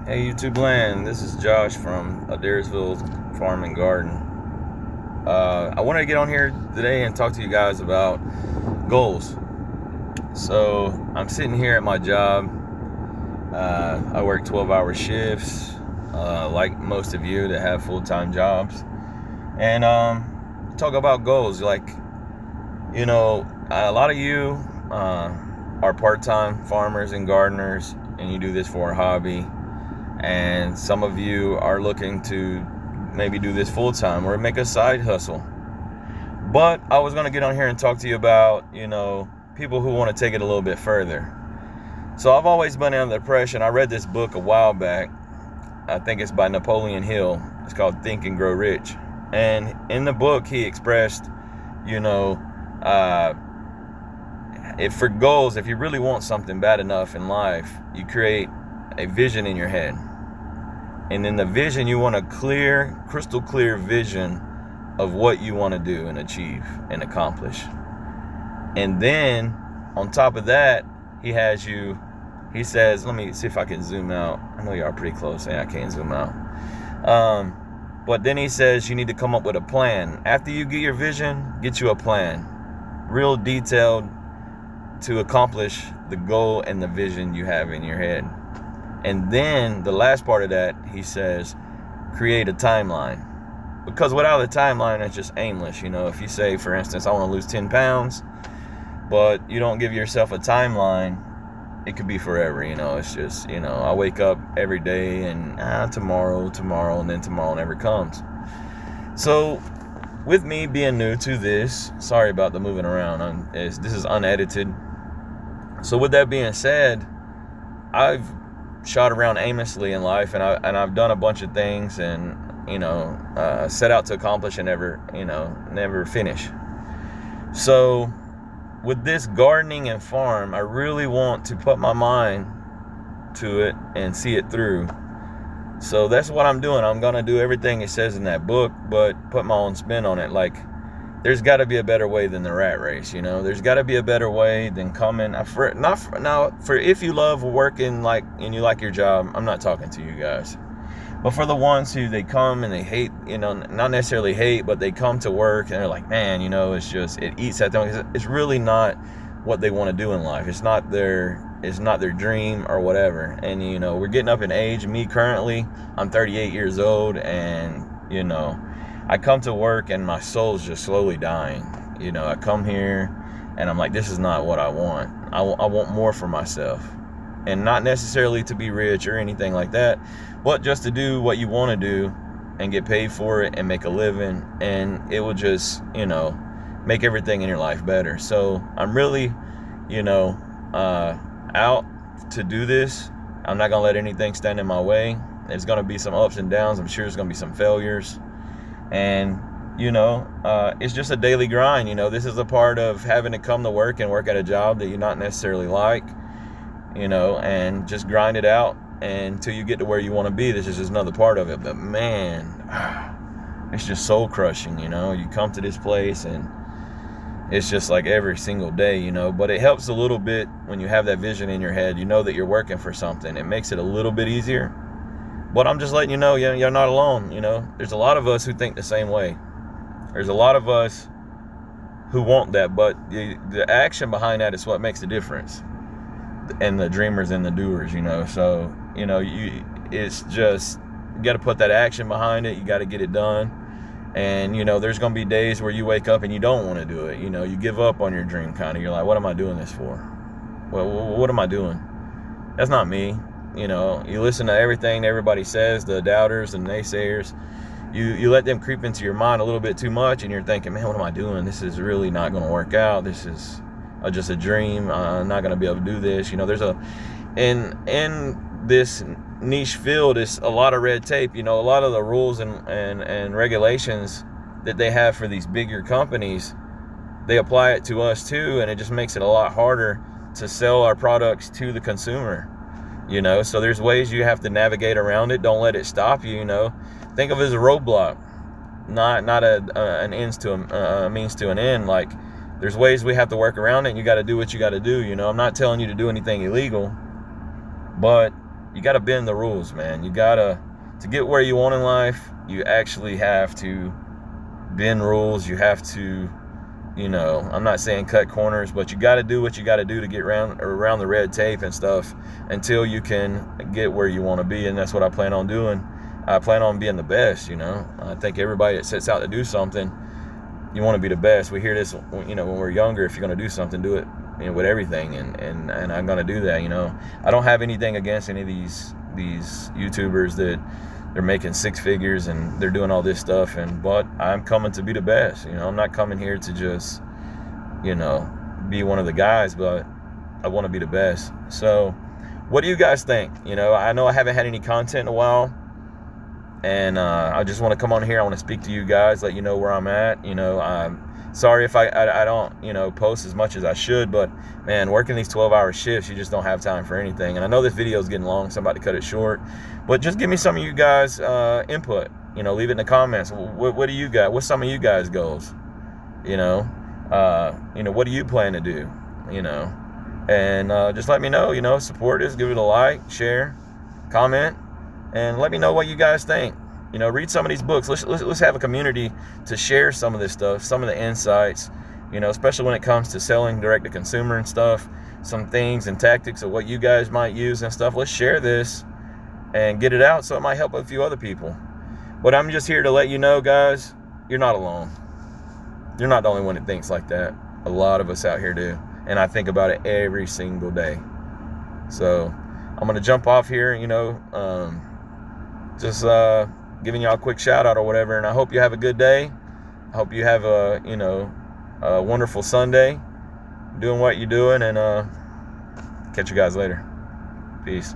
Hey YouTube land, this is Josh from Adairsville Farm and Garden. I wanted to get on here today and talk to you guys about goals. So I'm sitting here at my job. I work 12-hour shifts, like most of you that have full-time jobs. And talk about goals. Like, a lot of you are part-time farmers and gardeners, and you do this for a hobby. And some of you are looking to maybe do this full-time or make a side hustle. But I was going to get on here and talk to you about, people who want to take it a little bit further. So I've always been under the impression, I read this book a while back. I think it's by Napoleon Hill. It's called Think and Grow Rich. And in the book, he expressed, if for goals, if you really want something bad enough in life, you create a vision in your head. And in the vision, you want a crystal clear vision of what you want to do and achieve and accomplish. And then on top of that, he says, let me see if I can zoom out. I know you are pretty close. I can't zoom out. But then he says you need to come up with a plan. After you get your vision, get you a plan. Real detailed to accomplish the goal and the vision you have in your head. And then the last part of that, he says, create a timeline. Because without a timeline, it's just aimless. If you say, for instance, I want to lose 10 pounds, but you don't give yourself a timeline, it could be forever. It's just, I wake up every day and tomorrow, and then tomorrow never comes. So with me being new to this, sorry about the moving around. This is unedited. So with that being said, I've shot around aimlessly in life, and I've done a bunch of things, and set out to accomplish and never finish. So with this gardening and farm, I really want to put my mind to it and see it through. So that's what I'm doing. I'm gonna do everything it says in that book, but put my own spin on it. Like, there's got to be a better way than the rat race. There's got to be a better way than coming. For if you love working and you like your job, I'm not talking to you guys. But for the ones who they come and they hate, not necessarily hate, but they come to work and they're like, man, it eats at them. It's really not what they want to do in life. It's not their dream or whatever. And we're getting up in age. Me currently, I'm 38 years old, and I come to work and my soul's just slowly dying. I come here and I'm like, this is not what I want. I want more for myself. And not necessarily to be rich or anything like that, but just to do what you want to do and get paid for it and make a living. And it will just, make everything in your life better. So I'm really, out to do this. I'm not going to let anything stand in my way. There's going to be some ups and downs. I'm sure there's going to be some failures. And it's just a daily grind. This is a part of having to come to work and work at a job that you're not necessarily like, and just grind it out until you get to where you want to be. This is just another part of it. But man, it's just soul crushing. You come to this place and it's just like every single day, but it helps a little bit when you have that vision in your head. That you're working for something. It makes it a little bit easier. But I'm just letting you know, you're not alone. There's a lot of us who think the same way. There's a lot of us who want that, but the action behind that is what makes the difference. And the dreamers and the doers, So, it's just, you got to put that action behind it. You got to get it done. And, there's going to be days where you wake up and you don't want to do it. You give up on your dream kind of. You're like, what am I doing this for? Well, what am I doing? That's not me. You listen to everything everybody says, the doubters and naysayers. You let them creep into your mind a little bit too much, and you're thinking, man, what am I doing? This is really not going to work out. This is just a dream. I'm not going to be able to do this. In this niche field, it's a lot of red tape. A lot of the rules and regulations that they have for these bigger companies, they apply it to us too, and it just makes it a lot harder to sell our products to the consumer. So there's ways you have to navigate around it. Don't let it stop you. Think of it as a roadblock, not an ends to a means to an end. Like, there's ways we have to work around it, and you got to do what you got to do. I'm not telling you to do anything illegal, but you got to bend the rules, man. You got to get where you want in life, you actually have to bend rules. You have to, I'm not saying cut corners, but you got to do what you got to do to get around the red tape and stuff until you can get where you want to be. And that's what I plan on doing. I plan on being the best. I think everybody that sets out to do something, you want to be the best. We hear this, when we're younger, if you're going to do something, do it, with everything. And I'm going to do that. I don't have anything against any of these YouTubers that they're making six figures and they're doing all this stuff, but I'm coming to be the best. I'm not coming here to just, be one of the guys, but I want to be the best. So what do you guys think? I know I haven't had any content in a while, and I just want to come on here. I want to speak to you guys, let you know where I'm at. I'm sorry if I don't, post as much as I should, but man, working these 12-hour shifts, you just don't have time for anything. And I know this video is getting long, so I'm about to cut it short, but just give me some of you guys input. Leave it in the comments. What do you got? What's some of you guys' goals? What do you plan to do? And just let me know. Support us, give it a like, share, comment, and let me know what you guys think. Read some of these books. Let's have a community to share some of this stuff, some of the insights, especially when it comes to selling direct to consumer and stuff, some things and tactics of what you guys might use and stuff. Let's share this and get it out so it might help a few other people. But I'm just here to let you know, guys, you're not alone. You're not the only one that thinks like that. A lot of us out here do. And I think about it every single day. So I'm going to jump off here, just giving y'all a quick shout out or whatever. And I hope you have a good day. I hope you have a wonderful Sunday doing what you're doing, and catch you guys later. Peace.